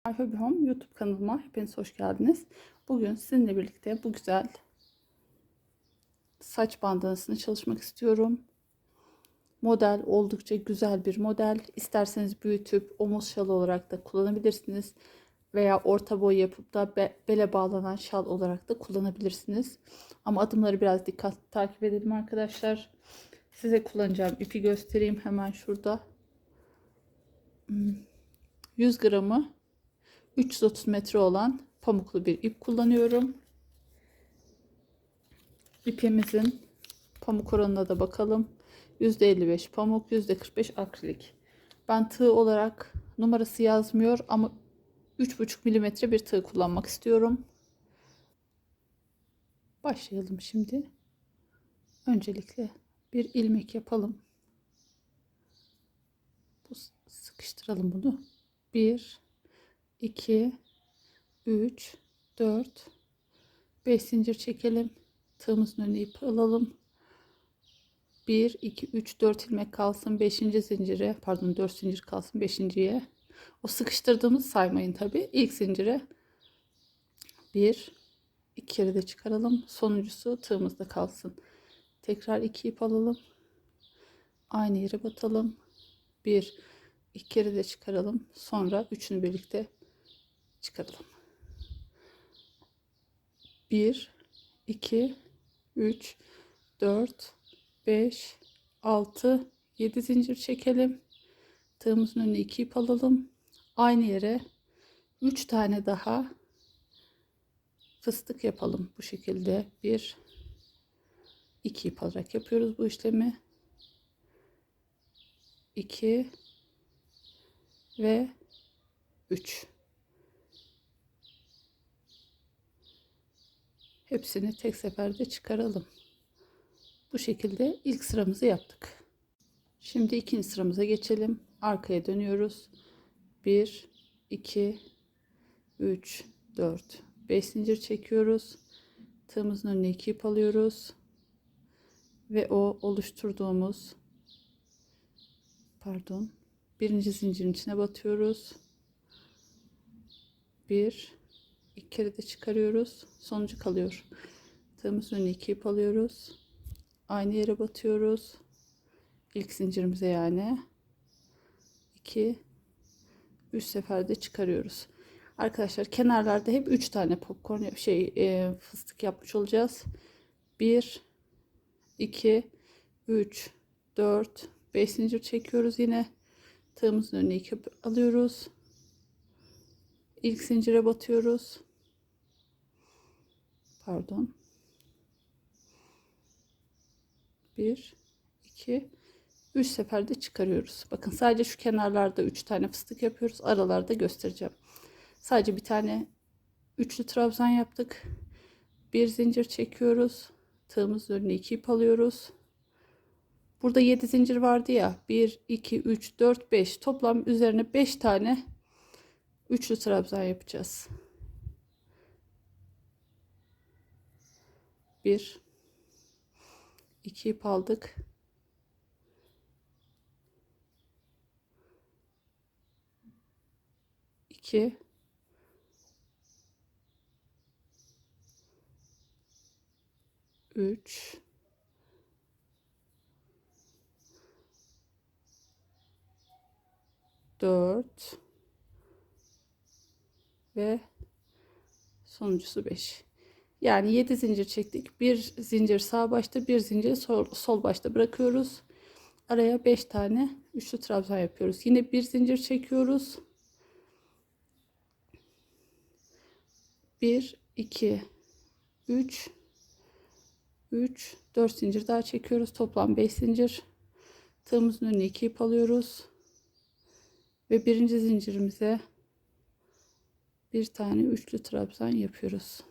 Alfa Home YouTube kanalıma hepiniz hoş geldiniz. Bugün sizinle birlikte bu güzel saç bandanasını çalışmak istiyorum. Model oldukça güzel bir model. İsterseniz büyütüp omuz şalı olarak da kullanabilirsiniz. Veya orta boy yapıp da bele bağlanan şal olarak da kullanabilirsiniz. Ama adımları biraz dikkatli takip edelim arkadaşlar. Size kullanacağım ipi göstereyim hemen şurada. 100 gramı 330 metre olan pamuklu bir ip kullanıyorum. İpimizin pamuk oranına da bakalım. %55 pamuk, %45 akrilik. Ben tığ olarak numarası yazmıyor ama 3,5 milimetre bir tığ kullanmak istiyorum. Başlayalım şimdi. Öncelikle bir ilmek yapalım. Sıkıştıralım bunu. 1, 2, 3, 4, 5 zincir çekelim. Tığımızın önüne ip alalım. 1, 2, 3, 4 ilmek kalsın. 5. zincire, pardon 4 zincir kalsın 5.'ye. O sıkıştırdığımız saymayın tabi. İlk zincire 1, 2 kere de çıkaralım. Sonuncusu tığımızda kalsın. Tekrar 2 ip alalım. Aynı yere batalım. 1, 2 kere de çıkaralım. Sonra üçünü birlikte çıkaralım. 1, 2, 3, 4, 5, 6, 7 zincir çekelim. Tığımızın önüne 2 ip alalım. Aynı yere 3 tane daha fıstık yapalım. Bu şekilde 1, 2 ip alarak yapıyoruz bu işlemi. 2 ve 3. Hepsini tek seferde çıkaralım. Bu şekilde ilk sıramızı yaptık. Şimdi ikinci sıramıza geçelim. Arkaya dönüyoruz. 1, 2, 3, 4, 5 zincir çekiyoruz. Tığımızın önüne 2 ip alıyoruz. Ve o oluşturduğumuz birinci zincirin içine batıyoruz. 1, 2 kere de çıkarıyoruz. Sonucu kalıyor. Tığımızın önüne 2 ip alıyoruz. Aynı yere batıyoruz. İlk zincirimize yani 2, 3 seferde çıkarıyoruz. Arkadaşlar kenarlarda hep 3 tane popcorn fıstık yapmış olacağız. 1, 2, 3, 4, 5 zincir çekiyoruz yine. Tığımızın önüne 2 alıyoruz. İlk zincire batıyoruz. Pardon. 1, 2, 3 seferde çıkarıyoruz. Bakın sadece şu kenarlarda 3 tane fıstık yapıyoruz. Aralarda göstereceğim. Sadece bir tane üçlü trabzan yaptık. Bir zincir çekiyoruz. Tığımızın önüne 2 ip alıyoruz. Burada 7 zincir vardı ya. 1, 2, 3, 4, 5. Toplam üzerine 5 tane üçlü trabzan yapacağız. 1, 2 ip aldık. 2, 3, 4 ve sonuncusu 5. Yani 7 zincir çektik. Bir zincir sağ başta, bir zincir sol başta bırakıyoruz. Araya 5 tane üçlü trabzan yapıyoruz. Yine bir zincir çekiyoruz. 1, 2, 3, 4 zincir daha çekiyoruz. Toplam 5 zincir. Tığımızın önüne 2 ip alıyoruz. Ve birinci zincirimize bir tane üçlü trabzan yapıyoruz.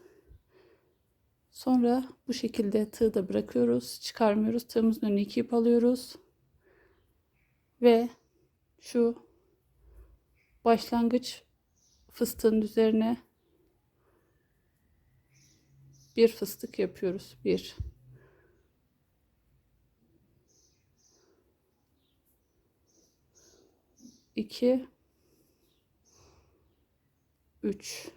Sonra bu şekilde tığı da bırakıyoruz. Çıkarmıyoruz. Tığımızın önüne 2 ip alıyoruz. Ve şu başlangıç fıstığın üzerine bir fıstık yapıyoruz. 1, 2, 3.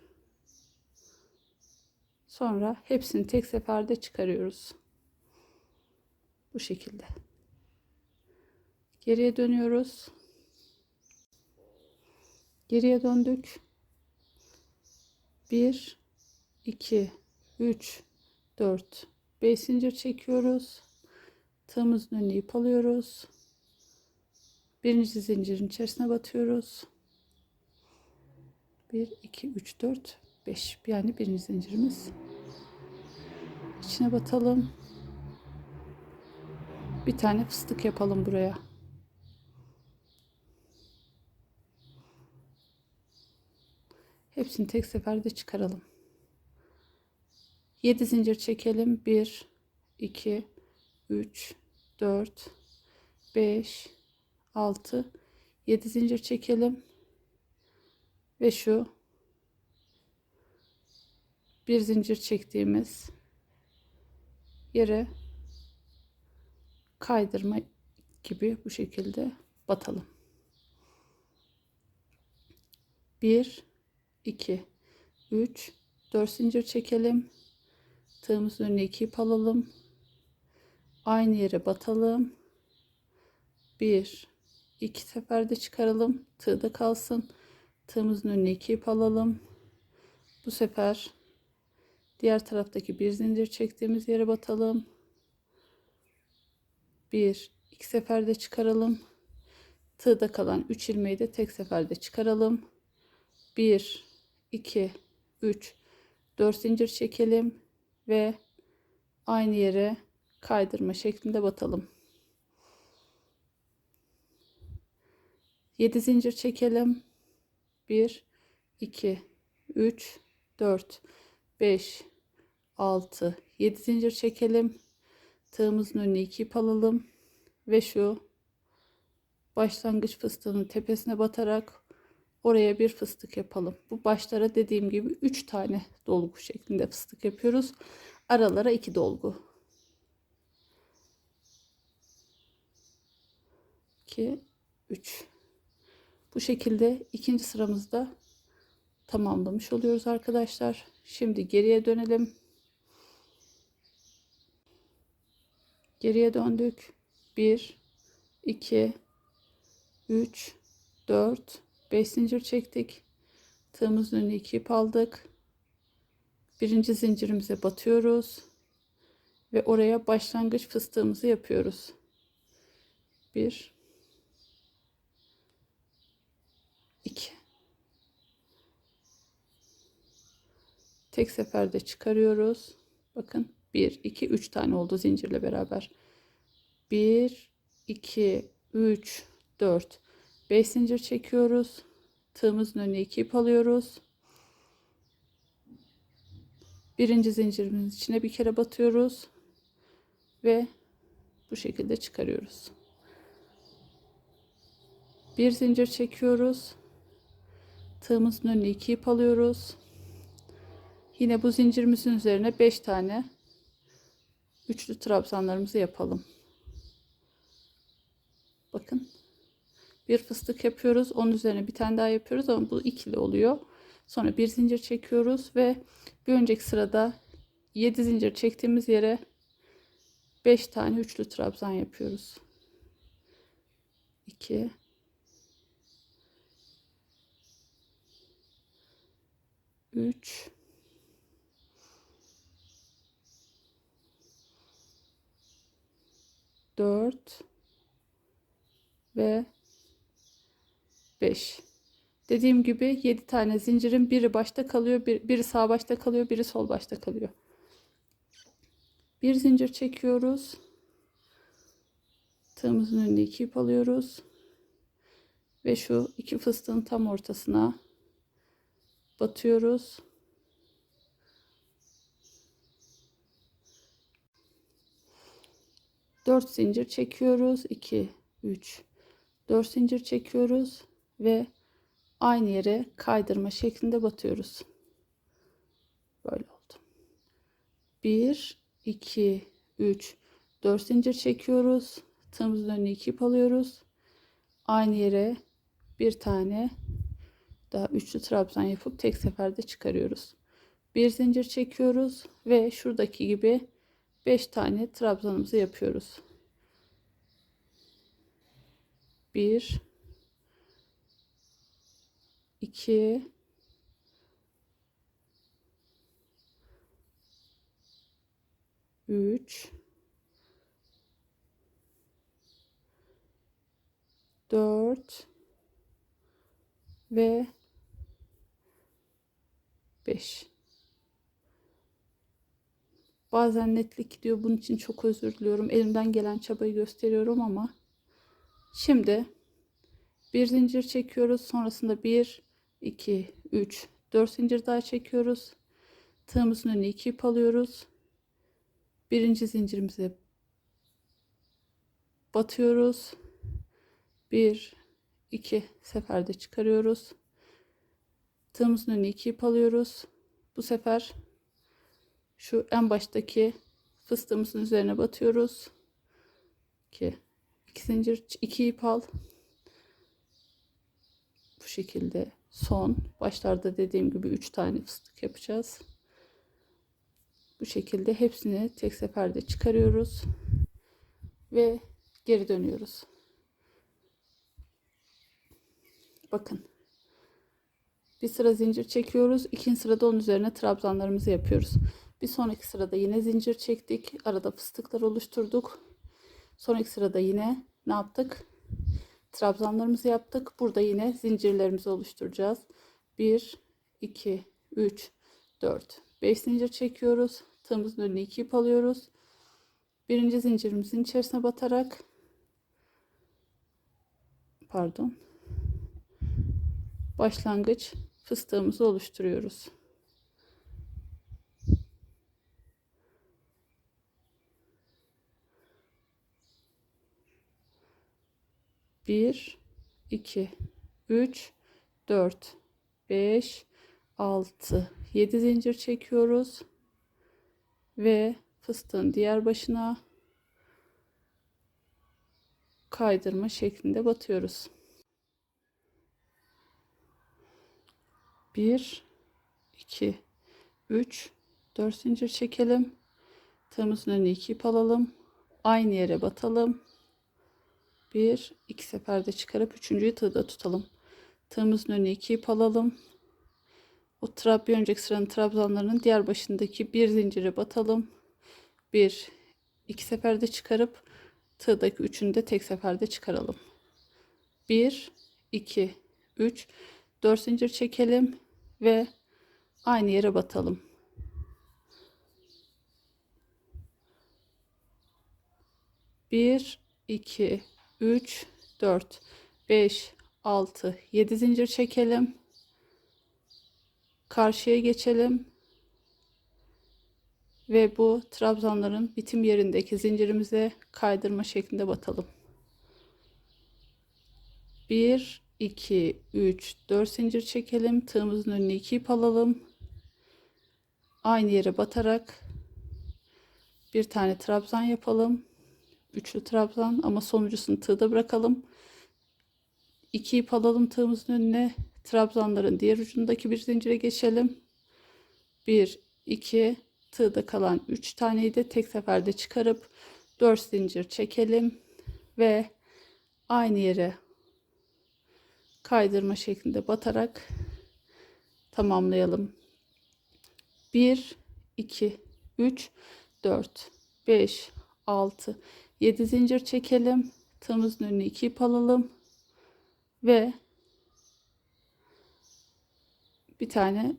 Sonra hepsini tek seferde çıkarıyoruz. Bu şekilde. Geriye dönüyoruz. Geriye döndük. 1, 2, 3, 4, 5 zincir çekiyoruz. Tığımızın önüne ip alıyoruz. Birinci zincirin içerisine batıyoruz. 1, 2, 3, 4, 5. Yani birinci zincirimiz. İçine batalım. Bir tane fıstık yapalım buraya. Hepsini tek seferde çıkaralım. 7 zincir çekelim. 1, 2, 3, 4, 5, 6, 7 zincir çekelim. Ve şu bir zincir çektiğimiz yere kaydırma gibi bu şekilde batalım. 1, 2, 3, 4 zincir çekelim. Tığımızın önüne 2 ip alalım. Aynı yere batalım. 1, 2 seferde çıkaralım. Tığda kalsın. Tığımızın önüne 2 ip alalım. Bu sefer diğer taraftaki bir zincir çektiğimiz yere batalım. 1, 2 seferde çıkaralım. Tığda kalan 3 ilmeği de tek seferde çıkaralım. 1, 2, 3, 4 zincir çekelim ve aynı yere kaydırma şeklinde batalım. 7 zincir çekelim. 1, 2, 3, 4, 5, 6, 7 zincir çekelim. Tığımızın önüne 2 ip alalım ve şu başlangıç fıstığının tepesine batarak oraya bir fıstık yapalım. Bu başlara dediğim gibi 3 tane dolgu şeklinde fıstık yapıyoruz. Aralara 2 dolgu. 2, 3. Bu şekilde ikinci sıramızda tamamlamış oluyoruz arkadaşlar. Şimdi geriye dönelim. Geriye döndük. 1, 2, 3, 4, 5 zincir çektik. Tığımızın önüne 2 ip aldık. Birinci zincirimize batıyoruz. Ve oraya başlangıç fıstığımızı yapıyoruz. 1, 2. Tek seferde çıkarıyoruz. Bakın 1, 2, 3 tane oldu zincirle beraber. 1, 2, 3, 4, 5 zincir çekiyoruz. Tığımızın önüne 2 ip alıyoruz. Birinci zincirimizin içine bir kere batıyoruz. Ve bu şekilde çıkarıyoruz. Bir zincir çekiyoruz. Tığımızın önüne 2 ip alıyoruz. Yine bu zincirimizin üzerine 5 tane üçlü trabzanlarımızı yapalım. Bakın. Bir fıstık yapıyoruz. Onun üzerine bir tane daha yapıyoruz ama bu ikili oluyor. Sonra bir zincir çekiyoruz ve bir önceki sırada 7 zincir çektiğimiz yere 5 tane üçlü trabzan yapıyoruz. 2, 3, 4 ve 5. Dediğim gibi 7 tane zincirin biri başta kalıyor, biri sağ başta kalıyor, biri sol başta kalıyor. Bir zincir çekiyoruz. Tığımızın önüne 2 ip alıyoruz. Ve şu iki fıstığın tam ortasına batıyoruz. Dört zincir çekiyoruz. 2, 3, 4 zincir çekiyoruz ve aynı yere kaydırma şeklinde batıyoruz. Böyle oldu. 1, 2, 3, 4 zincir çekiyoruz. Tığımızın önüne 2 ip alıyoruz. Aynı yere bir tane daha üçlü trabzan yapıp tek seferde çıkarıyoruz. Bir zincir çekiyoruz ve şuradaki gibi 5 tane trabzanımızı yapıyoruz. 1 2 3 4 ve 5. Bazen netlik gidiyor. Bunun için çok özür diliyorum. Elimden gelen çabayı gösteriyorum ama şimdi bir zincir çekiyoruz. Sonrasında 1 2 3 4 zincir daha çekiyoruz. Tığımızın önüne 2 ip alıyoruz. Birinci zincirimize batıyoruz. 1 2 seferde çıkarıyoruz. Tığımızın önüne 2 ip alıyoruz. Bu sefer şu en baştaki fıstığımızın üzerine batıyoruz. 2 zincir, 2 ip al. Bu şekilde son başlarda dediğim gibi 3 tane fıstık yapacağız. Bu şekilde hepsini tek seferde çıkarıyoruz ve geri dönüyoruz. Bakın. Bir sıra zincir çekiyoruz. İkinci sırada onun üzerine trabzanlarımızı yapıyoruz. Bir sonraki sırada yine zincir çektik. Arada fıstıklar oluşturduk. Sonraki sırada yine ne yaptık? Trabzanlarımızı yaptık. Burada yine zincirlerimizi oluşturacağız. 1 2 3 4 5 zincir çekiyoruz. Tığımızın önüne 2 ip alıyoruz. Birinci zincirimizin içerisine batarak başlangıç fıstığımızı oluşturuyoruz. Bir, iki, üç, dört, beş, altı, 7 zincir çekiyoruz ve fıstığın diğer başına kaydırma şeklinde batıyoruz. 1 2 3 4 zincir çekelim. Tığımızın önüne 2 ip alalım. Aynı yere batalım. 1 2 seferde çıkarıp üçüncüyü tığda tutalım. Tığımızın önüne 2 ip alalım. Bir önceki sıranın trabzanlarının diğer başındaki bir zincire batalım. 1 2 seferde çıkarıp tığdaki üçünü de tek seferde çıkaralım. 1 2 3 4 zincir çekelim ve aynı yere batalım. 1 2 3 4 5 6 7 zincir çekelim. Karşıya geçelim ve bu trabzanların bitim yerindeki zincirimize kaydırma şeklinde batalım. 1 2 3 4 zincir çekelim. Tığımızın önüne 2 ip alalım. Aynı yere batarak bir tane trabzan yapalım. Üçlü trabzan ama sonuncusunu tığda bırakalım. 2 ip alalım tığımızın önüne. Trabzanların diğer ucundaki bir zincire geçelim. 1 2 tığda kalan 3 taneyi de tek seferde çıkarıp 4 zincir çekelim ve aynı yere kaydırma şeklinde batarak tamamlayalım. 1 2 3 4 5 6 7 zincir çekelim. Tığımızın önüne 2 ip alalım ve bir tane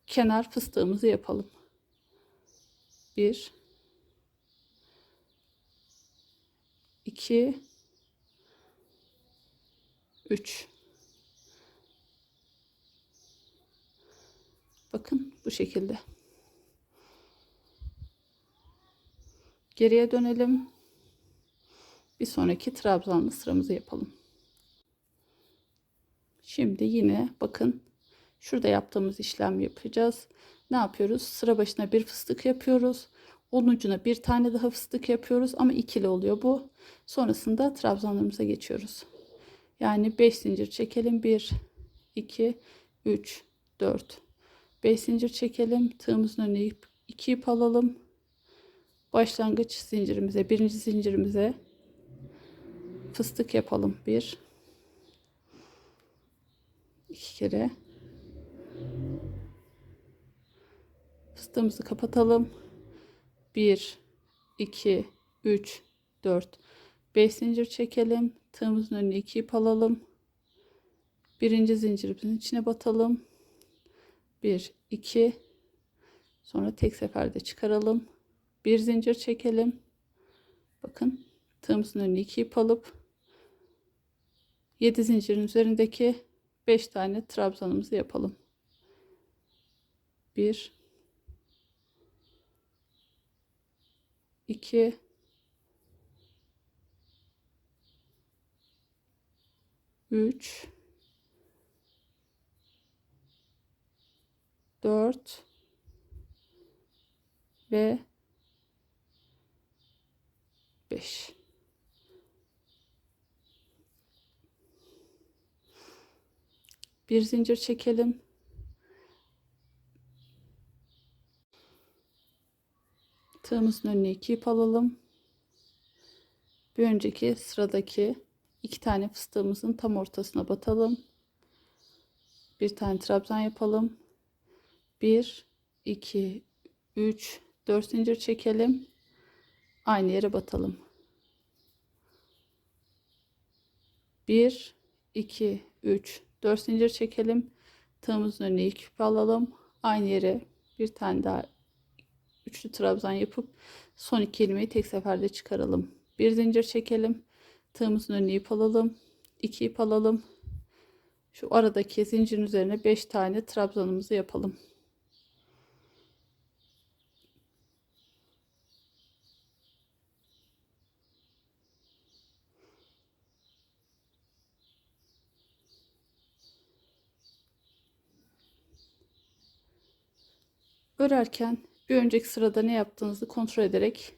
kenar fıstığımızı yapalım. 1 2 3. Bakın bu şekilde. Geriye dönelim. Bir sonraki trabzanlı sıramızı yapalım. Şimdi yine bakın şurada yaptığımız işlem yapacağız. Ne yapıyoruz? Sıra başına bir fıstık yapıyoruz. Onun ucuna bir tane daha fıstık yapıyoruz ama ikili oluyor bu. Sonrasında trabzanlarımıza geçiyoruz. Yani 5 zincir çekelim. 1 2, 3, 4, 5 zincir çekelim. Tığımızın önüne 2 ip alalım. Başlangıç zincirimize, birinci zincirimize fıstık yapalım. 1, 2 kere fıstığımızı kapatalım. 1, 2, 3, 4, 5 zincir çekelim. Tığımızın önüne 2 ip alalım. Birinci zincirimizin içine batalım. 1, 2, sonra tek seferde çıkaralım. Bir zincir çekelim. Bakın, tığımızın önüne 2 ip alıp 7 zincirin üzerindeki 5 tane trabzanımızı yapalım. 1, 2, 3, 4 ve 5. Bir zincir çekelim. Tığımızın önüne 2 ip alalım. Bir önceki sıradaki 2 tane fıstığımızın tam ortasına batalım. Bir tane trabzan yapalım. 1, 2, 3, 4 zincir çekelim. Aynı yere batalım. 1, 2, 3, 4 zincir çekelim. Tığımızın önüne 2 ip alalım. Aynı yere bir tane daha üçlü trabzan yapıp son 2 ilmeği tek seferde çıkaralım. Bir zincir çekelim. Tığımızın önüne ip alalım. 2 ip alalım. Şu aradaki zincirin üzerine 5 tane trabzanımızı yapalım. Örerken bir önceki sırada ne yaptığınızı kontrol ederek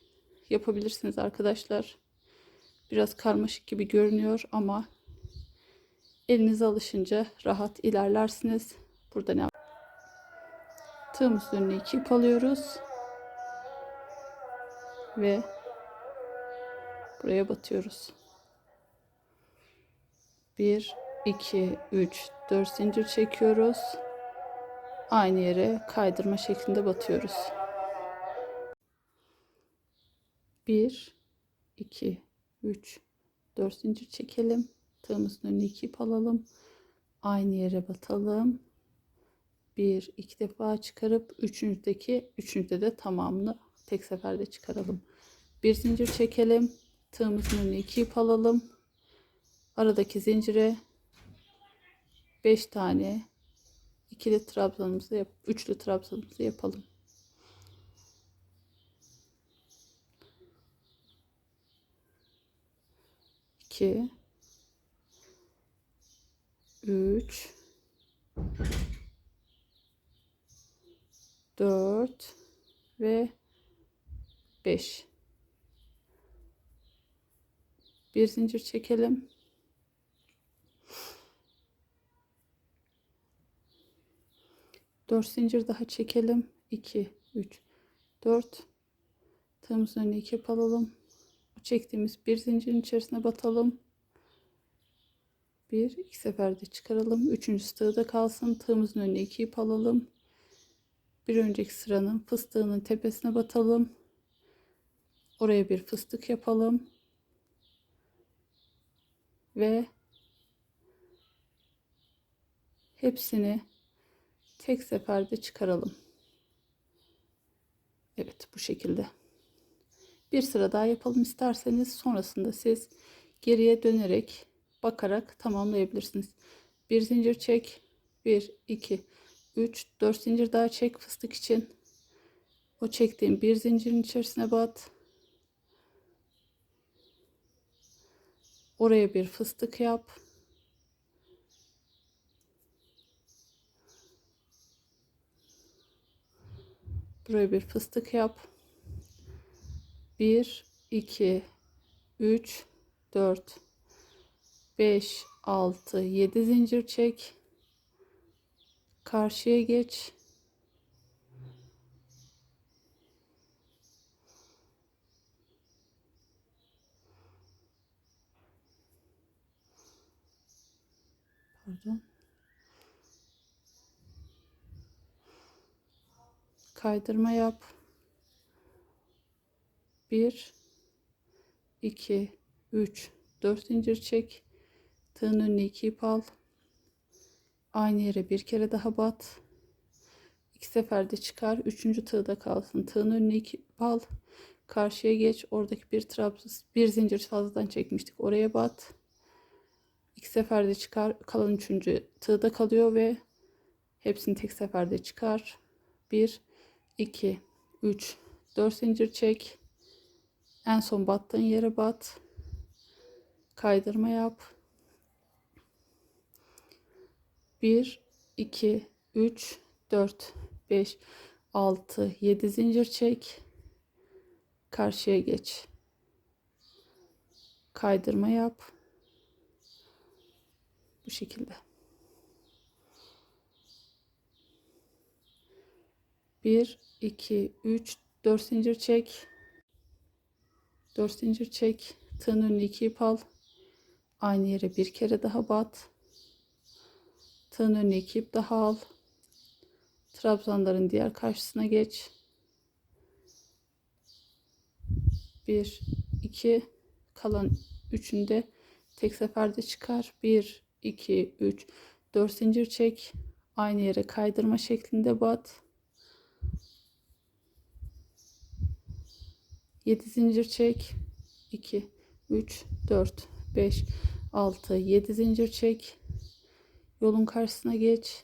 yapabilirsiniz arkadaşlar. Biraz karmaşık gibi görünüyor ama elinize alışınca rahat ilerlersiniz. Burada ne yap? Tığımızın önüne 2 ip alıyoruz ve buraya batıyoruz. 1, 2, 3, 4 zincir çekiyoruz. Aynı yere kaydırma şeklinde batıyoruz. 1, 2, 3, 4 zincir çekelim. Tığımızın önüne 2 ip alalım. Aynı yere batalım. 1, 2 defa çıkarıp üçüncüde de tamamını tek seferde çıkaralım. Bir zincir çekelim. Tığımızın önüne 2 ip alalım. Aradaki zincire 5 tane üçlü trabzanımızı yapalım. 2, 3, 4 ve 5. Bir zincir çekelim. 4 zincir daha çekelim. 2, 3, 4. Tığımızın önüne 2 ip alalım. Bu çektiğimiz bir zincirin içerisine batalım. 1, 2 seferde çıkaralım. Üçüncü tığda kalsın. Tığımızın önüne 2 ip alalım. Bir önceki sıranın fıstığının tepesine batalım. Oraya bir fıstık yapalım. Ve hepsini tek seferde çıkaralım. Evet, bu şekilde. Bir sıra daha yapalım isterseniz. Sonrasında siz geriye dönerek bakarak tamamlayabilirsiniz. Bir zincir çek. 1, 2, 3, 4 zincir daha çek fıstık için. O çektiğim bir zincirin içerisine bat. Oraya bir fıstık yap. Buraya bir fıstık yap. 1, 2, 3, 4, 5, 6, 7 zincir çek. Karşıya geç. Pardon. Kaydırma yap. 1 2 3 4 zincir çek. Tığın önüne 2 ip al. Aynı yere bir kere daha bat. 2 seferde çıkar. 3. tığda kalsın. Tığın önüne 2 ip al. Karşıya geç. Oradaki bir zincir fazladan çekmiştik. Oraya bat. 2 seferde çıkar. Kalan 3. tığda kalıyor ve hepsini tek seferde çıkar. 1 2 3 4 zincir çek. En son battığın yere bat. Kaydırma yap. 1 2 3 4 5 6 7 zincir çek. Karşıya geç. Kaydırma yap. Bu şekilde. 1 2 3 4 zincir çek. 4 zincir çek. Tığın önüne 2 ip al. Aynı yere bir kere daha bat. Tığın önüne 2 ip daha al. Trabzanların diğer karşısına geç. 1 2 kalan 3'ünde tek seferde çıkar. 1 2 3 4 zincir çek. Aynı yere kaydırma şeklinde bat. 7 zincir çek. 2 3 4 5 6 7 zincir çek. Yolun karşısına geç.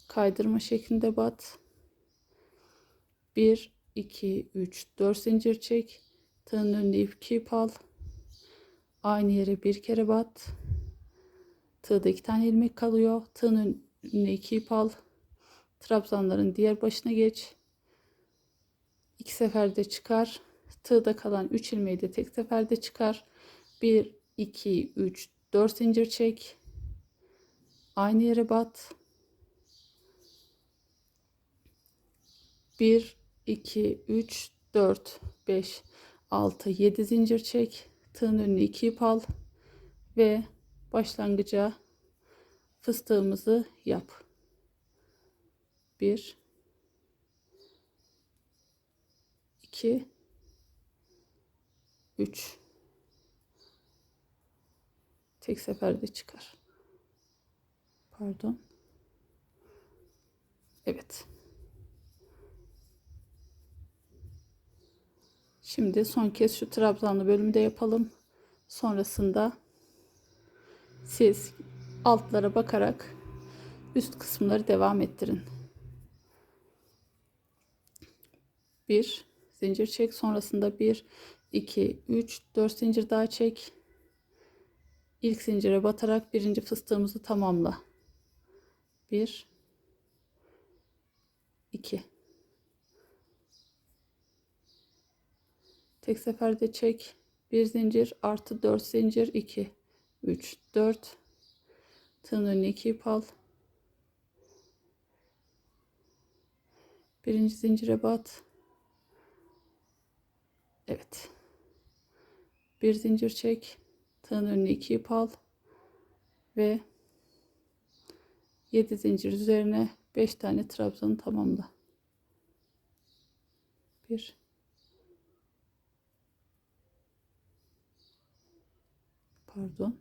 Kaydırma şeklinde bat. 1 2 3 4 zincir çek. Tığın önüne 2 ip al. Aynı yere bir kere bat. Tığda 2 tane ilmek kalıyor. Tığın önüne 2 ip al. Trabzanların diğer başına geç. 2 seferde çıkar. Tığda kalan 3 ilmeği de tek seferde çıkar. 1 2 3 4 zincir çek. Aynı yere bat. 1 2 3 4 5 6 7 zincir çek. Tığın önüne 2 ip al ve başlangıca fıstığımızı yap. 1 2 3 tek seferde çıkar. Pardon. Evet. Şimdi son kez şu trabzanlı bölümü de yapalım. Sonrasında siz altlara bakarak üst kısımları devam ettirin. 1 zincir çek, sonrasında 1 2 3 4 zincir daha çek. İlk zincire batarak birinci fıstığımızı tamamla. 1 2 tek seferde çek. Bir zincir artı 4 zincir, 2 3 4 tığın önüne 2 ip al. Birinci zincire bat. Evet. Bir zincir çek. Tığın önüne 2 ip al ve 7 zincir üzerine 5 tane trabzanı tamamla. 1 pardon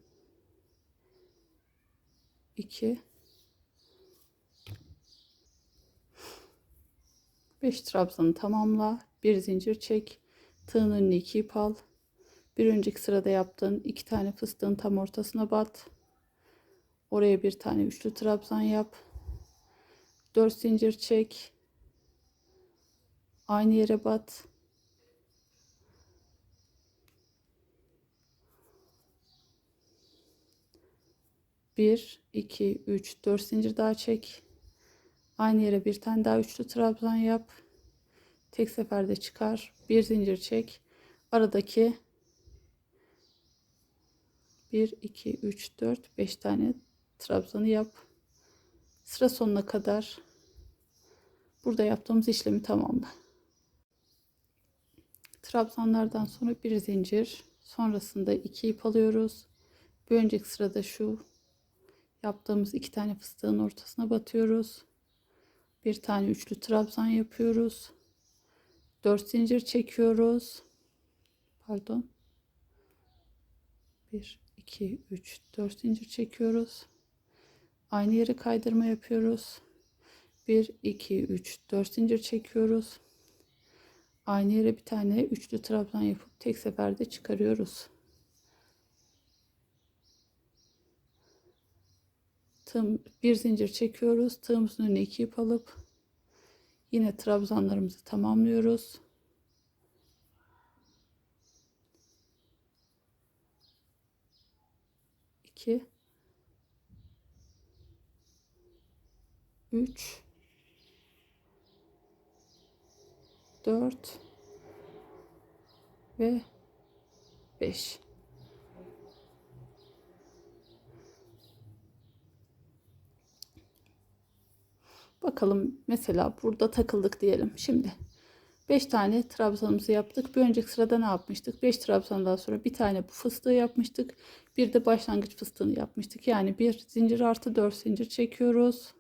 2 5 trabzanı tamamla. Bir zincir çek. Tığın önüne 2 ip al. Bir önceki sırada yaptığın 2 tane fıstığın tam ortasına bat. Oraya bir tane üçlü trabzan yap. 4 zincir çek. Aynı yere bat. Bir 2 3 4 zincir daha çek. Aynı yere bir tane daha üçlü trabzan yap. Tek seferde çıkar. Bir zincir çek. Aradaki 1 2 3 4 5 tane trabzanı yap. Sıra sonuna kadar burada yaptığımız işlemi tamamla. Trabzanlardan sonra bir zincir, sonrasında 2 ip alıyoruz. Bir önceki sırada şu yaptığımız 2 tane fıstığın ortasına batıyoruz. Bir tane üçlü trabzan yapıyoruz. 4 zincir çekiyoruz. Pardon. 1 2 3 4 zincir çekiyoruz. Aynı yere kaydırma yapıyoruz. 1 2 3 4 zincir çekiyoruz. Aynı yere bir tane üçlü trabzan yapıp tek seferde çıkarıyoruz. Bir zincir çekiyoruz. Tığımızın önüne 2 ip alıp yine trabzanlarımızı tamamlıyoruz. İki, 3, 4 ve 5. Bakalım, mesela burada takıldık diyelim. Şimdi 5 tane trabzanımızı yaptık. Bir önceki sırada ne yapmıştık? 5 trabzandan sonra bir tane bu fıstığı yapmıştık. Bir de başlangıç fıstığını yapmıştık. Yani bir zincir artı 4 zincir çekiyoruz.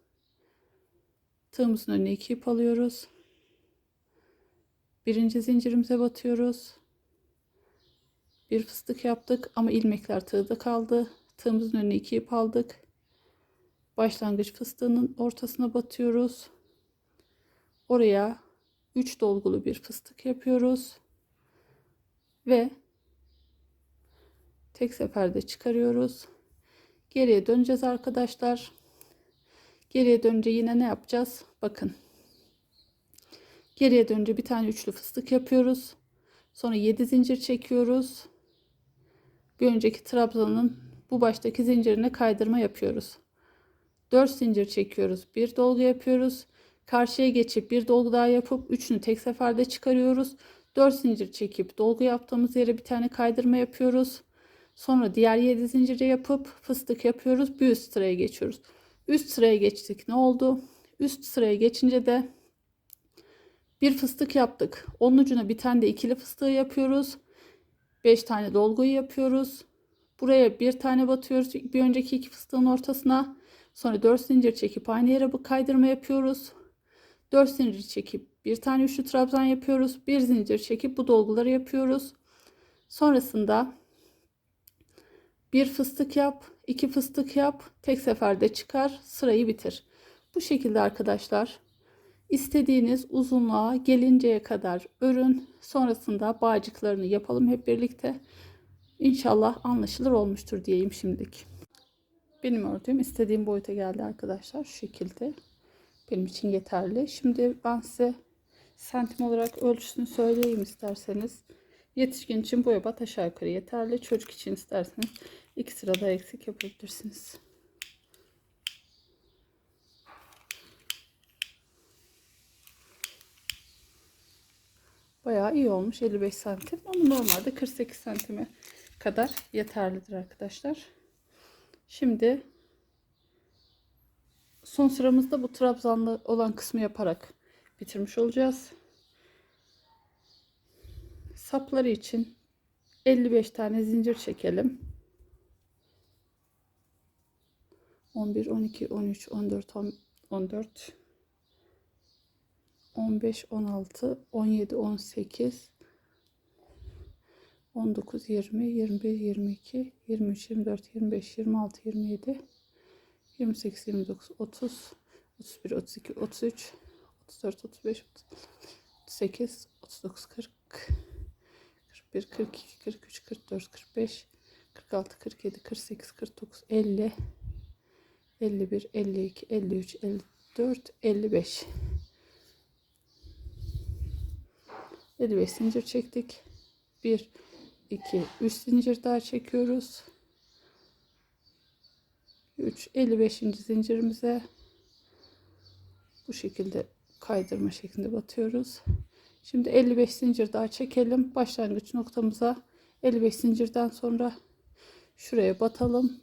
Tığımızın önüne 2 ip alıyoruz. Birinci zincirimize batıyoruz. Bir fıstık yaptık ama ilmekler tığda kaldı. Tığımızın önüne 2 ip aldık. Başlangıç fıstığının ortasına batıyoruz. Oraya 3 dolgulu bir fıstık yapıyoruz ve tek seferde çıkarıyoruz. Geriye döneceğiz arkadaşlar. Geriye dönünce yine ne yapacağız? Bakın. Geriye dönünce bir tane üçlü fıstık yapıyoruz. Sonra 7 zincir çekiyoruz. Bir önceki trabzanın bu baştaki zincirine kaydırma yapıyoruz. 4 zincir çekiyoruz. Bir dolgu yapıyoruz. Karşıya geçip bir dolgu daha yapıp üçünü tek seferde çıkarıyoruz. 4 zincir çekip dolgu yaptığımız yere bir tane kaydırma yapıyoruz. Sonra diğer 7 zinciri yapıp fıstık yapıyoruz. Bir üst sıraya geçiyoruz. Üst sıraya geçtik. Ne oldu? Üst sıraya geçince de bir fıstık yaptık. Onun ucuna bir tane de ikili fıstığı yapıyoruz. 5 tane dolguyu yapıyoruz. Buraya bir tane batıyoruz. Bir önceki iki fıstığın ortasına. Sonra 4 zincir çekip aynı yere bu kaydırma yapıyoruz. 4 zincir çekip bir tane üçlü trabzan yapıyoruz. Bir zincir çekip bu dolguları yapıyoruz. Sonrasında bir fıstık yap, iki fıstık yap, tek seferde çıkar, sırayı bitir. Bu şekilde arkadaşlar, istediğiniz uzunluğa gelinceye kadar örün. Sonrasında bağcıklarını yapalım hep birlikte. İnşallah anlaşılır olmuştur diyeyim şimdilik. Benim ördüğüm istediğim boyuta geldi arkadaşlar. Şu şekilde benim için yeterli. Şimdi ben size santim olarak ölçüsünü söyleyeyim isterseniz. Yetişkin için bu ebat aşağı yukarı yeterli. Çocuk için isterseniz 2 sıra daha eksik yapabilirsiniz. Bayağı iyi olmuş, 55 santim. Ama normalde 48 santime kadar yeterlidir arkadaşlar. Şimdi son sıramızda bu trabzanlı olan kısmı yaparak bitirmiş olacağız. Sapları için 55 tane zincir çekelim. 11, 12, 13, 14, 14, 15, 16, 17, 18, 19, 20, 21, 22, 23, 24, 25, 26, 27, 28, 29, 30, 31, 32, 33, 34, 35, 38, 39, 40, 41, 42, 43, 44, 45, 46, 47, 48, 49, 50, 51, 52, 53, 54, 55. 55 zincir çektik. 1, 2, 3 zincir daha çekiyoruz. 3, 55. zincirimize bu şekilde kaydırma şeklinde batıyoruz. Şimdi 55 zincir daha çekelim. Başlangıç noktamıza 55 zincirden sonra şuraya batalım.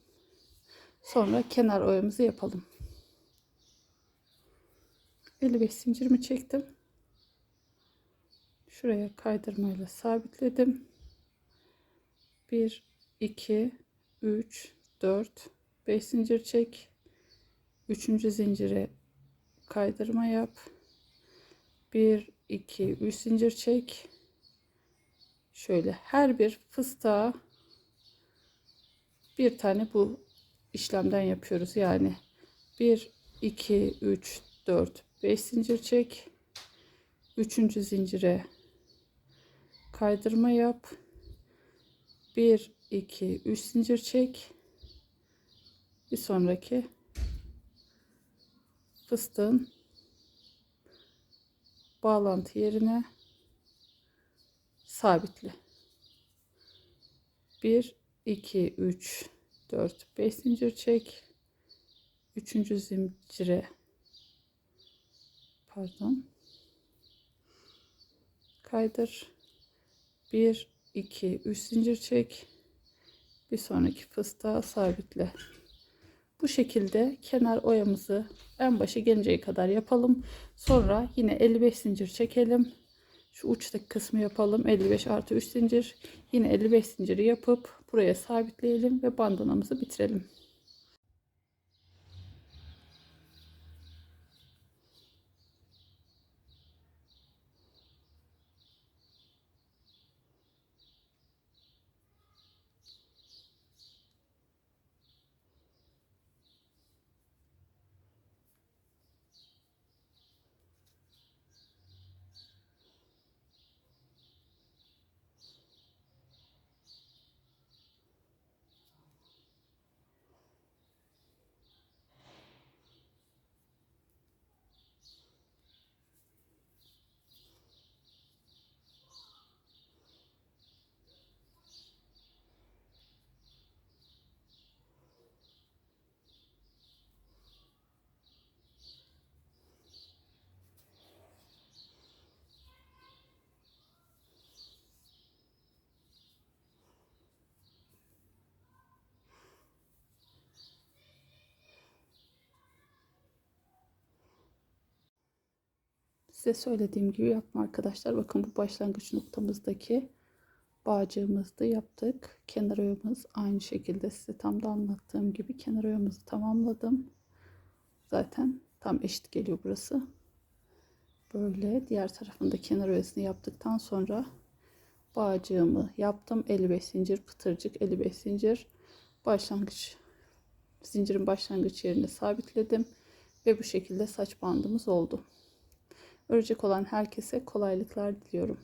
Sonra kenar oyamızı yapalım. 55 zincirimi çektim. Şuraya kaydırmayla sabitledim. 1 2 3 4 5 zincir çek. 3. zincire kaydırma yap. 1 2 3 zincir çek. Şöyle her bir fıstığa bir tane bu işlemden yapıyoruz. Yani 1 2 3 4 5 zincir çek. 3. zincire kaydırma yap. 1 2 3 zincir çek. Bir sonraki fıstığın bağlantı yerine sabitle. 1 2 3 4 5 zincir çek. 3. zincire kaydır. 1 2 3 zincir çek. Bir sonraki fıstığa sabitle. Bu şekilde kenar oyamızı en başa gelinceye kadar yapalım. Sonra yine 55 zincir çekelim. Şu uçtaki kısmı yapalım. 55 artı 3 zincir. Yine 55 zinciri yapıp buraya sabitleyelim ve bandanamızı bitirelim. Size söylediğim gibi yapma arkadaşlar. Bakın bu başlangıç noktamızdaki bağcığımızı yaptık. Kenar oyamız aynı şekilde size tam da anlattığım gibi kenar oyamızı tamamladım. Zaten tam eşit geliyor burası. Böyle diğer tarafında kenar oyasını yaptıktan sonra bağcığımı yaptım. 55 zincir pıtırcık 55 zincir başlangıç zincirin başlangıç yerine sabitledim ve bu şekilde saç bandımız oldu. Örecek olan herkese kolaylıklar diliyorum.